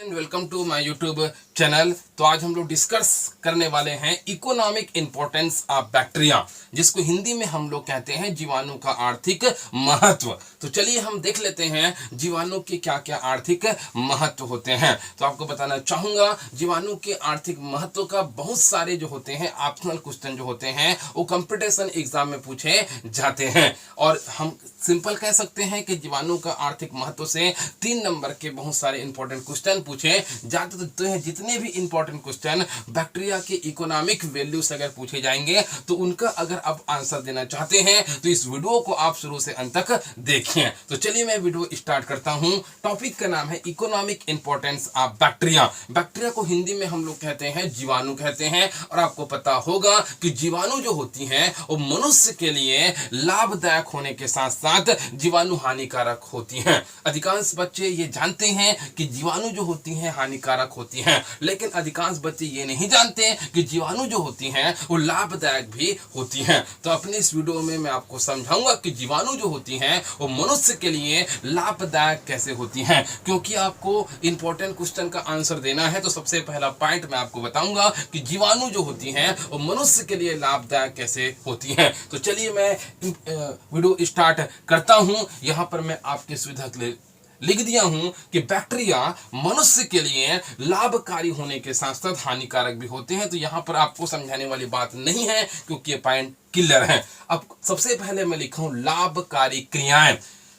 Welcome to my YouTube channel. तो आज हम लोग डिस्कस करने वाले हैं इकोनॉमिक इंपॉर्टेंस ऑफ बैक्टीरिया, जिसको हिंदी में हम लोग कहते हैं जीवाणु का आर्थिक महत्व। तो चलिए हम देख लेते हैं जीवाणु के क्या क्या आर्थिक महत्व होते हैं। तो आपको बताना चाहूंगा जीवाणु के आर्थिक महत्व का बहुत सारे जो होते हैं ऑप्शनल क्वेश्चन जो होते हैं वो कंपटीशन एग्जाम में पूछे जाते हैं, और हम सिंपल कह सकते हैं कि जीवाणु का आर्थिक महत्व से 3 नंबर के बहुत सारे इंपॉर्टेंट क्वेश्चन पूछे जाते हैं। जितने भी इंपॉर्टेंट क्वेश्चन बैक्टीरिया के इकोनॉमिक वैल्यू से अगर पूछे जाएंगे तो उनका अगर आप आंसर देना चाहते हैं तो इस वीडियो को आप शुरू से अंत तक देखें। तो चलिए मैं वीडियो स्टार्ट करता हूं। टॉपिक का नाम है economic importance of bacteria. Bacteria को हिंदी में हम लोग कहते हैं जीवाणु कहते हैं, और आपको पता होगा कि जीवाणु जो होती हैं वो मनुष्य के लिए लाभदायक होने के साथ साथ जीवाणु हानिकारक होती हैं। अधिकांश बच्चे ये जानते हैं कि जीवाणु जो होती हैं हानिकारक होती हैं, लेकिन अधिकांश बच्चे ये नहीं जानते कि जीवाणु जो होती हैं वो लाभदायक भी होती हैं। तो अपने इस वीडियो में मैं आपको समझाऊंगा कि जीवाणु जो होती हैं वो मनुष्य के लिए लाभदायक कैसे होती हैं। क्योंकि आपको इंपॉर्टेंट क्वेश्चन का आंसर देना है तो सबसे पहला पॉइंट मैं आपको बताऊंगा कि जीवाणु जो होती हैं वो मनुष्य के लिए लाभदायक कैसे होती हैं। तो चलिए मैं वीडियो स्टार्ट करता हूं। यहां पर मैं आपके सुविधा के लिए लिख दिया हूं कि बैक्टीरिया मनुष्य के लिए लाभकारी होने के साथ साथ हानिकारक भी होते हैं। तो यहां पर आपको समझाने वाली बात नहीं है क्योंकि ये पॉइंट क्लियर है। अब सबसे पहले मैं लिखा हूं लाभकारी क्रियाएं,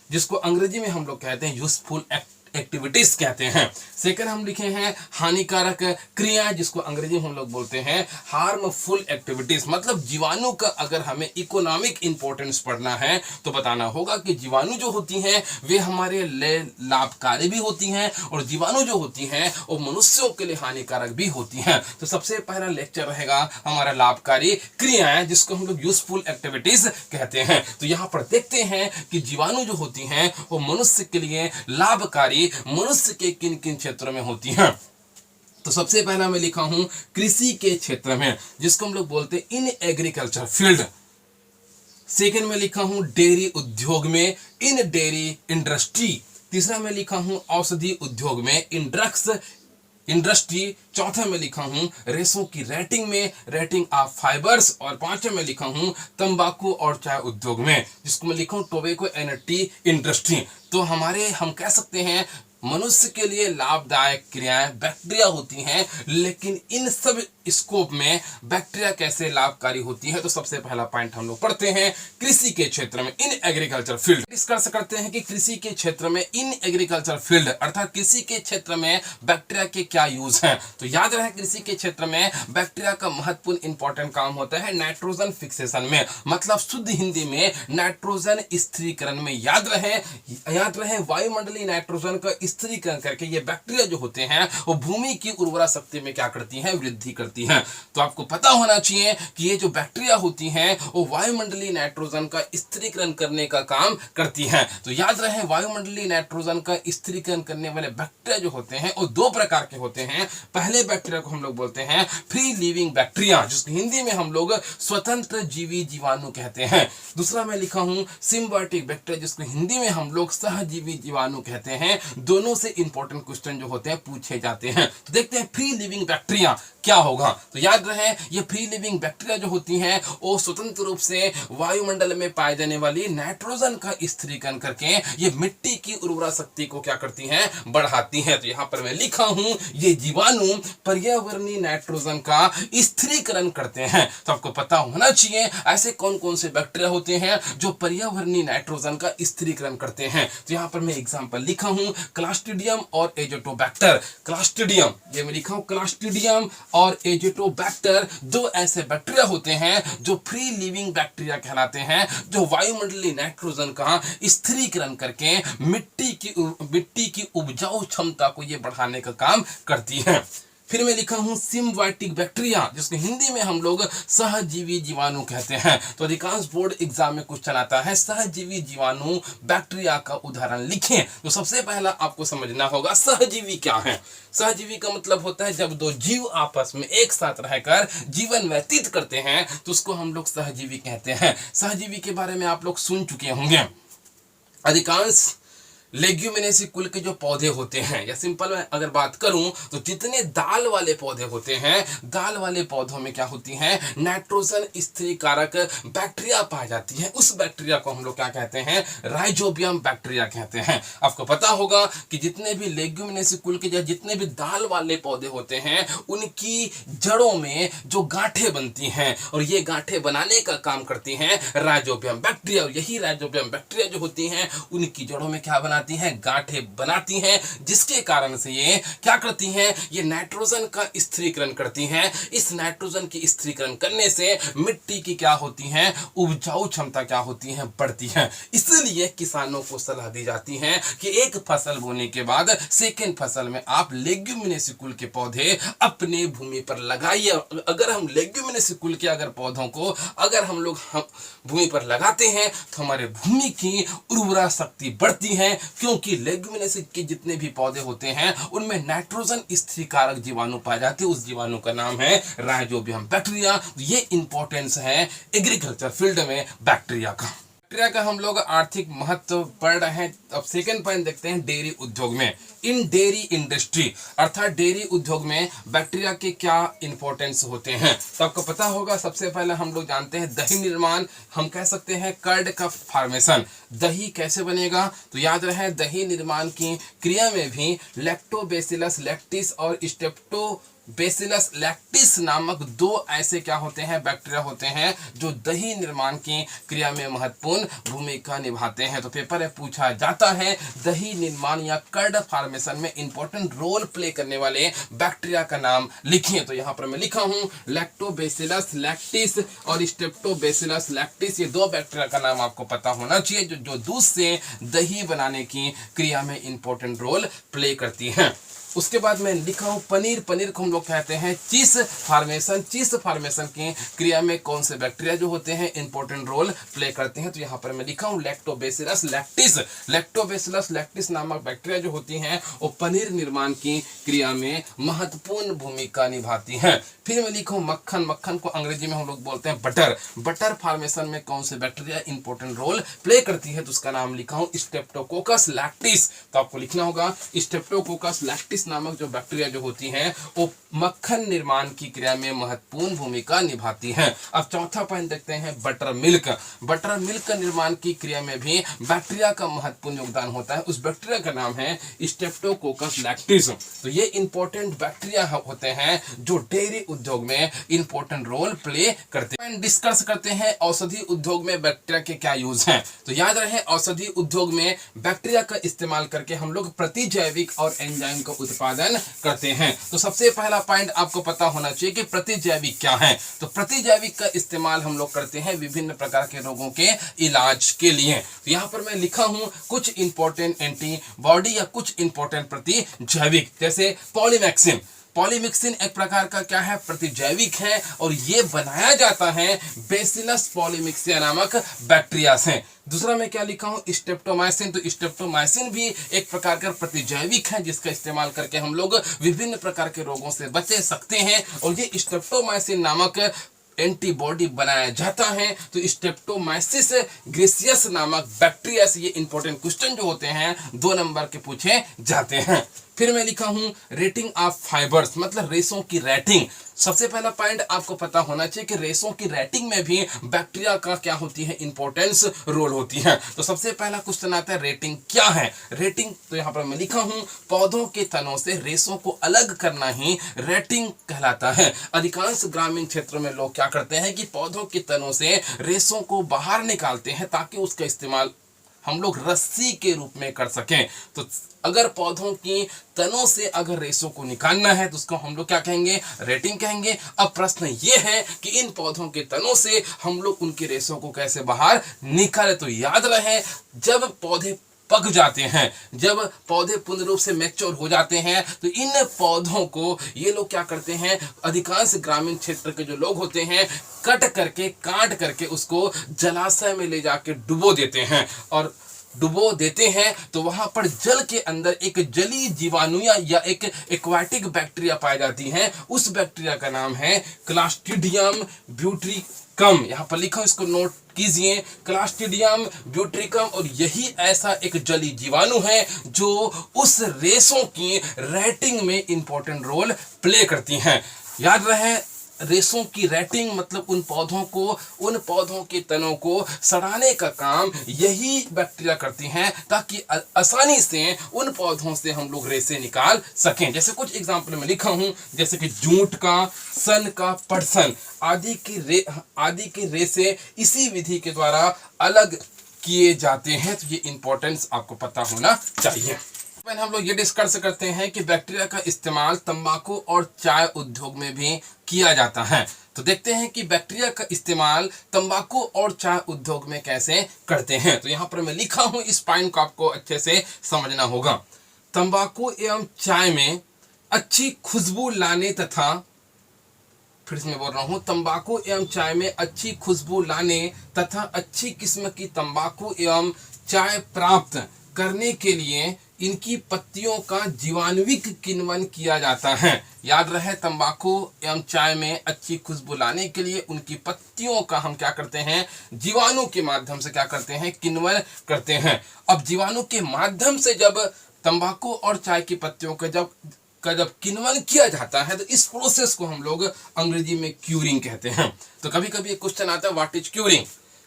जिसको अंग्रेजी में हम लोग कहते हैं यूजफुल एक्टिविटीज कहते हैं। सेकंड हम लिखे हैं हानिकारक क्रियाएं, जिसको अंग्रेजी में हम लोग बोलते हैं हार्मफुल एक्टिविटीज। मतलब जीवाणु का अगर हमें इकोनॉमिक इंपॉर्टेंस पढ़ना है तो बताना होगा कि जीवाणु जो होती हैं वे हमारे लिए लाभकारी भी होती हैं, और जीवाणु जो होती हैं वो मनुष्यों के लिए हानिकारक भी होती हैं। तो सबसे पहला लेक्चर रहेगा हमारा लाभकारी क्रियाएं, जिसको हम लोग यूजफुल एक्टिविटीज कहते हैं। तो यहां पर देखते हैं कि जीवाणु जो होती हैं वो मनुष्य के लिए लाभकारी मनुष्य के किन किन क्षेत्रों में होती हैं। तो सबसे पहला मैं लिखा हूं कृषि के क्षेत्र में, जिसको हम लोग बोलते हैं इन एग्रीकल्चर फील्ड। सेकंड में लिखा हूं डेयरी उद्योग में, इन डेयरी इंडस्ट्री। तीसरा मैं लिखा हूं औषधि उद्योग में, इन ड्रग्स इंडस्ट्री। चौथा में लिखा हूं रेशों की रेटिंग में, रेटिंग ऑफ फाइबर्स। और पांचवा में लिखा हूं तंबाकू और चाय उद्योग में, जिसको मैं लिखा हूं टोबैको एंड टी इंडस्ट्री। तो हम कह सकते हैं मनुष्य के लिए लाभदायक क्रियाएं बैक्टीरिया होती हैं, लेकिन इन सब स्कोप में बैक्टीरिया कैसे लाभकारी होती है। तो सबसे पहला पॉइंट हम लोग पढ़ते हैं कृषि के क्षेत्र में इन एग्रीकल्चर फील्ड। डिस्कस करते हैं कि कृषि के क्षेत्र में इन एग्रीकल्चर फील्ड अर्थात कृषि के क्षेत्र में बैक्टीरिया के क्या यूज हैं। तो याद रहे कृषि के क्षेत्र में बैक्टीरिया का महत्वपूर्ण इंपॉर्टेंट काम होता है नाइट्रोजन फिक्सेशन में, मतलब शुद्ध हिंदी में नाइट्रोजन स्थिरीकरण में। याद रहे वायुमंडलीय नाइट्रोजन का स्थिरीकरण करके ये बैक्टीरिया जो होते हैं वो भूमि की उर्वरा शक्ति में क्या करती हैं, वृद्धि करती हैं। तो आपको पता होना चाहिए कि ये जो बैक्टीरिया होती हैं वो वायुमंडलीय नाइट्रोजन का स्थिरीकरण करने का काम करती हैं। तो याद रहे वायुमंडलीय नाइट्रोजन का स्थिरीकरण करने वाले बैक्टीरिया जो होते हैं वो 2 प्रकार के होते हैं। पहले बैक्टीरिया को हम लोग बोलते हैं फ्री लिविंग बैक्टीरिया, जिसको हिंदी में हम लोग स्वतंत्र जीवी जीवाणु कहते हैं। दूसरा मैं लिखा हूं सिम्बायोटिक बैक्टीरिया, जिसको हिंदी में हम लोग सहजीवी जीवाणु कहते हैं। दोनों से इंपॉर्टेंट क्वेश्चन जो होते हैं पूछे जाते हैं। तो देखते हैं फ्री लिविंग बैक्टीरिया क्या होगा। तो याद रहे ये फ्री लिविंग बैक्टीरिया जो होती हैं वो स्वतंत्र रूप से वायुमंडल में पाए जाने वाली नाइट्रोजन का स्थिरीकरण करके ये मिट्टी की उर्वरा शक्ति को क्या करती हैं, बढ़ाती हैं। तो यहां पर मैं लिखा हूं ये जीवाणु पर्यावरणीय नाइट्रोजन का स्थिरीकरण करते हैं। तो आपको पता होना चाहिए ऐसे कौन कौन से बैक्टीरिया होते हैं जो पर्यावरणीय नाइट्रोजन का स्थिरीकरण करते हैं। तो यहां पर मैं एग्जांपल लिखा हूं क्लास्ट्रीडियम और एजोटोबैक्टर। क्लास्ट्रीडियम ये मैं लिखा हूं क्लास्ट्रीडियम और एजिटोबैक्टर 2 ऐसे बैक्टीरिया होते हैं जो फ्री लिविंग बैक्टीरिया कहलाते हैं, जो वायुमंडलीय नाइट्रोजन का स्थिरीकरण करके मिट्टी की उपजाऊ क्षमता को ये बढ़ाने का काम करती है। फिर मैं लिखा हूं सिम्बायोटिक बैक्टीरिया, जिसको हिंदी में हम लोग सहजीवी जीवाणु कहते हैं। तो अधिकांश बोर्ड एग्जाम में क्वेश्चन आता है सहजीवी जीवाणु बैक्टीरिया का उदाहरण लिखें। तो सबसे पहला आपको समझना होगा सहजीवी क्या है। सहजीवी का मतलब होता है जब 2 जीव आपस में एक साथ रहकर जीवन व्यतीत करते हैं तो उसको हम लोग सहजीवी कहते हैं। सहजीवी के बारे में आप लोग सुन चुके होंगे। अधिकांश लेग्यूमिनेसी कुल के जो पौधे होते हैं, या सिंपल में अगर बात करूं तो जितने दाल वाले पौधे होते हैं, दाल वाले पौधों में क्या होती है, नाइट्रोजन स्थिरीकारक बैक्टीरिया पाई जाती है। उस बैक्टीरिया को हम लोग क्या कहते हैं, राइजोबियम बैक्टीरिया कहते हैं। आपको पता होगा कि जितने भी लेग्यूमिनेसी कुल के जितने भी दाल वाले पौधे होते हैं, उनकी जड़ों में जो गांठें बनती हैं, और ये गांठें बनाने का काम करती हैं राइजोबियम बैक्टीरिया। और यही राइजोबियम बैक्टीरिया जो होती हैं, उनकी जड़ों में क्या बनाती हैं, गांठें बनाती हैं, जिसके कारण से ये क्या करती हैं, ये नाइट्रोजन का स्थिरीकरण करती हैं। इस नाइट्रोजन की स्थिरीकरण करने से मिट्टी की क्या होती है, उपजाऊ क्षमता क्या होती है, बढ़ती है। इसलिए किसानों को सलाह दी जाती है कि एक फसल बोने के बाद सेकंड फसल में आप लेग्यूमिनेसी कुल के पौधे अपने भूमि पर लगाइए। अगर हम लेग्यूमिनेसी कुल के अगर पौधों को अगर हम लोग भूमि पर लगाते हैं तो हमारे भूमि की उर्वरा शक्ति बढ़ती है, क्योंकि लेग्यूमिनेसी के जितने भी पौधे होते हैं उनमें नाइट्रोजन स्थिरीकारक जीवाणु पाए जाते हैं। उस जीवाणु का नाम है राइजोबियम बैक्टीरिया। ये इंपॉर्टेंस है एग्रीकल्चर फील्ड में बैक्टीरिया का। बैक्टीरिया का हम लोग आर्थिक महत्व पढ़ रहे हैं। अब सेकंड पॉइंट देखते हैं डेयरी उद्योग में। इन डेयरी इंडस्ट्री अर्थात डेयरी उद्योग में बैक्टीरिया के क्या इंपॉर्टेंस होते हैं, तो आपको पता होगा। सबसे पहले हम लोग जानते हैं दही निर्माण, हम कह सकते हैं कर्ड का फॉर्मेशन। दही कैसे बनेगा, तो याद रहे दही निर्माण की क्रिया में भी लैक्टोबैसिलस लैक्टिस और स्टेप्टोबैसिलस लैक्टिस नामक दो ऐसे क्या होते हैं, बैक्टीरिया होते हैं, जो दही निर्माण की क्रिया में महत्वपूर्ण भूमिका निभाते हैं। तो पेपर में पूछा जाता है दही निर्माण या कर्ड फॉर्मेशन में इंपॉर्टेंट रोल प्ले करने वाले बैक्टीरिया का नाम लिखिए। तो यहाँ पर मैं लिखा हूँ लैक्टोबैसिलस लैक्टिस और स्टेप्टोबैसिलस लैक्टिस। ये दो बैक्टीरिया का नाम आपको पता होना चाहिए, जो दूध से दही बनाने की क्रिया में इंपॉर्टेंट रोल प्ले करती हैं। उसके बाद मैं लिखा हूँ पनीर। पनीर को हम लोग कहते हैं चीज फॉर्मेशन। चीज फॉर्मेशन की क्रिया में कौन से बैक्टीरिया जो होते हैं इंपॉर्टेंट रोल प्ले करते हैं, तो यहाँ पर मैं लिखा हूँ लैक्टोबैसिलस लैक्टिस। लैक्टोबैसिलस लैक्टिस नामक बैक्टीरिया जो होती हैं वो पनीर निर्माण की क्रिया में महत्वपूर्ण भूमिका निभाती हैं। फिर मैं लिखा हूँ मक्खन। मक्खन को अंग्रेजी में हम लोग बोलते हैं बटर। बटर फॉर्मेशन में कौन से बैक्टीरिया इंपॉर्टेंट रोल प्ले करती है, तो उसका नाम लिखा हूँ स्ट्रेप्टोकोकस लैक्टिस। तो आपको लिखना होगा स्ट्रेप्टोकोकस लैक्टिस नामक जो बैक्टीरिया जो होती हैं वो मक्खन निर्माण की क्रिया में महत्वपूर्ण भूमिका निभाती हैं। अब चौथा पॉइंट देखते हैं बटर मिल्क। बटर मिल्क निर्माण की क्रिया में भी बैक्टीरिया का महत्वपूर्ण योगदान होता है। उस बैक्टीरिया का नाम है स्ट्रेप्टोकोकस लैक्टिस। तो ये इंपॉर्टेंट बैक्टीरिया होते हैं जो डेयरी उद्योग में इंपॉर्टेंट रोल प्ले करते हैं। डिस्कस करते हैं औषधि उद्योग में बैक्टीरिया के क्या यूज हैं। तो याद रहे औषधि उद्योग में बैक्टीरिया का इस्तेमाल करके हम लोग प्रतिजैविक और एंजाइम का उत्पादन करते हैं। तो सबसे पहला पॉइंट आपको पता होना चाहिए कि प्रतिजैविक क्या है। तो प्रतिजैविक का इस्तेमाल हम लोग करते हैं विभिन्न प्रकार के रोगों के इलाज के लिए। तो यहाँ पर मैं लिखा हूं कुछ इंपॉर्टेंट एंटीबॉडी या कुछ इंपॉर्टेंट प्रतिजैविक, जैसे पॉलीमैक्सिन। पॉलीमिक्सिन एक प्रकार का क्या है, प्रतिजैविक है, और ये बनाया जाता है बेसिलस पॉलीमिक्सिया नामक बैक्टीरिया से। दूसरा मैं क्या लिखा हूँ स्ट्रेप्टोमाइसिन। तो स्ट्रेप्टोमाइसिन भी एक प्रकार का प्रतिजैविक है जिसका इस्तेमाल करके हम लोग विभिन्न प्रकार के रोगों से बच सकते हैं, और ये स्ट्रेप्टोमाइसिन नामक एंटीबॉडी बनाया जाता है। तो स्ट्रेप्टोमाइसिस ग्रेसियस नामक बैक्टीरिया से ये इंपॉर्टेंट क्वेश्चन जो होते हैं 2 नंबर के पूछे जाते हैं। फिर मैं लिखा हूं रेटिंग ऑफ फाइबर्स, मतलब रेशों की रेटिंग। सबसे पहला पॉइंट आपको पता होना चाहिए कि रेशों की रेटिंग में भी बैक्टीरिया का क्या होती है, इंपॉर्टेंस रोल होती है। तो सबसे पहला क्वेश्चन आता है रेटिंग क्या है। रेटिंग तो यहाँ पर मैं लिखा हूं पौधों के तनों से रेशों को अलग करना ही रेटिंग कहलाता है। अधिकांश ग्रामीण क्षेत्रों में लोग क्या करते हैं कि पौधों के तनों से रेशों को बाहर निकालते हैं ताकि उसका इस्तेमाल हम लोग रस्सी के रूप में कर सकें। तो अगर पौधों की तनों से अगर रेशों को निकालना है तो उसको हम लोग क्या कहेंगे, रेटिंग कहेंगे। अब प्रश्न ये है कि इन पौधों के तनों से हम लोग उनके रेशों को कैसे बाहर निकालें। तो याद रहे जब पौधे पक जाते हैं, जब पौधे पूर्ण रूप से मैच्योर हो जाते हैं, तो इन पौधों को ये लोग क्या करते हैं, अधिकांश ग्रामीण क्षेत्र के जो लोग होते हैं कट करके काट करके उसको जलाशय में ले जाके डुबो देते हैं। और डुबो देते हैं तो वहां पर जल के अंदर एक जलीय जीवाणु या एक एक्वाटिक बैक्टीरिया पाई जाती हैं। उस बैक्टीरिया का नाम है क्लास्ट्रीडियम ब्यूट्रिकम। यहां पर लिखा, इसको नोट कीजिए, क्लास्ट्रीडियम ब्यूट्रिकम। और यही ऐसा एक जलीय जीवाणु है जो उस रेशों की रेटिंग में इंपॉर्टेंट रोल प्ले करती हैं। याद रहे, रेशों की रेटिंग मतलब उन पौधों के तनों को सड़ाने का काम यही बैक्टीरिया करती हैं, ताकि आसानी से उन पौधों से हम लोग रेशे निकाल सकें। जैसे कुछ एग्जाम्पल में लिखा हूं, जैसे कि जूट का, सन का, पटसन आदि के रेशे इसी विधि के द्वारा अलग किए जाते हैं। तो ये इंपॉर्टेंस आपको पता होना चाहिए। हम लोग ये डिस्कस करते हैं कि बैक्टीरिया का इस्तेमाल तंबाकू और चाय उद्योग में भी किया जाता है। तो देखते हैं कि बैक्टीरिया का इस्तेमाल तंबाकू और चाय उद्योग में कैसे करते हैं। तो यहाँ पर मैं लिखा हूं, इस पॉइंट को आपको अच्छे से समझना होगा। तंबाकू एवं चाय में अच्छी खुशबू लाने तथा, फिर से मैं बोल रहा हूं, तंबाकू एवं चाय में अच्छी खुशबू लाने तथा अच्छी किस्म की तंबाकू एवं चाय प्राप्त करने के लिए इनकी पत्तियों का जीवाणुविक किण्वन किया जाता है। याद रहे, तंबाकू एवं चाय में अच्छी खुशबू लाने के लिए उनकी पत्तियों का हम क्या करते हैं, जीवाणु के माध्यम से क्या करते हैं, किण्वन करते हैं। अब जीवाणु के माध्यम से जब तंबाकू और चाय की पत्तियों का जब किण्वन किया जाता है, तो इस प्रोसेस को हम लोग अंग्रेजी में क्यूरिंग कहते हैं। तो कभी कभी एक क्वेश्चन आता है, व्हाट इज क्यूरिंग?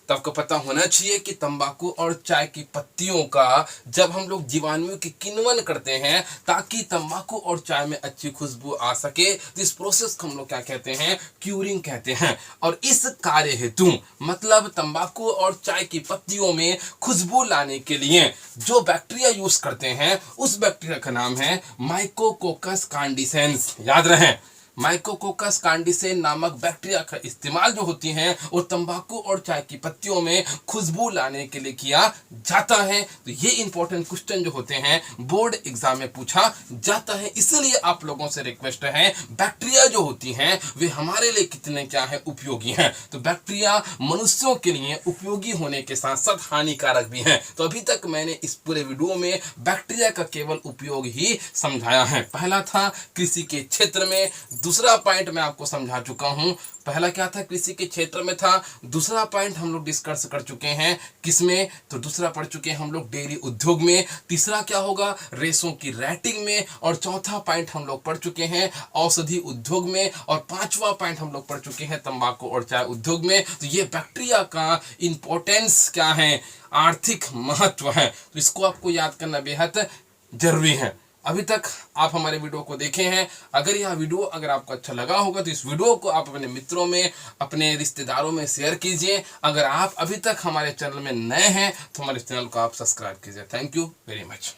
तो आपको पता होना चाहिए कि तंबाकू और चाय की पत्तियों का जब हम लोग जीवाणुओं की किण्वन करते हैं ताकि तंबाकू और चाय में अच्छी खुशबू आ सके, तो इस प्रोसेस को हम लोग क्या कहते हैं, क्यूरिंग कहते हैं। और इस कार्य हेतु मतलब तंबाकू और चाय की पत्तियों में खुशबू लाने के लिए जो बैक्टीरिया यूज करते हैं, उस बैक्टीरिया का नाम है माइकोकोकस कांडिसेंस। याद रहे, माइकोकोकस कांडिसेन नामक बैक्टीरिया का इस्तेमाल जो होती है वो तंबाकू और चाय की पत्तियों में खुशबू लाने के लिए किया जाता है। तो ये इंपॉर्टेंट क्वेश्चन जो होते हैं बोर्ड एग्जाम में पूछा जाता है। इसलिए आप लोगों से रिक्वेस्ट है, बैक्टीरिया जो होती हैं वे हमारे लिए कितने क्या है, उपयोगी हैं। तो बैक्टीरिया मनुष्यों के लिए उपयोगी होने के साथ साथ हानिकारक भी हैं। तो अभी तक मैंने इस पूरे वीडियो में बैक्टीरिया का केवल उपयोग ही समझाया है। पहला था कृषि के क्षेत्र में, दूसरा पॉइंट मैं आपको समझा चुका हूं। पहला क्या था, कृषि के क्षेत्र में था। दूसरा पॉइंट हम लोग डिस्कस कर चुके हैं किसमें, तो दूसरा पढ़ चुके हैं हम लोग डेयरी उद्योग में। तीसरा क्या होगा, रेशों की रेटिंग में। और चौथा पॉइंट हम लोग पढ़ चुके हैं औषधि उद्योग में। और पांचवा पॉइंट हम लोग पढ़ चुके हैं तंबाकू और चाय उद्योग में। तो ये बैक्टीरिया का इंपॉर्टेंस क्या है, आर्थिक महत्व है, तो इसको आपको याद करना बेहद जरूरी है। अभी तक आप हमारे वीडियो को देखे हैं। अगर यह वीडियो अगर आपको अच्छा लगा होगा तो इस वीडियो को आप अपने मित्रों में, अपने रिश्तेदारों में शेयर कीजिए। अगर आप अभी तक हमारे चैनल में नए हैं तो हमारे चैनल को आप सब्सक्राइब कीजिए। Thank you very much.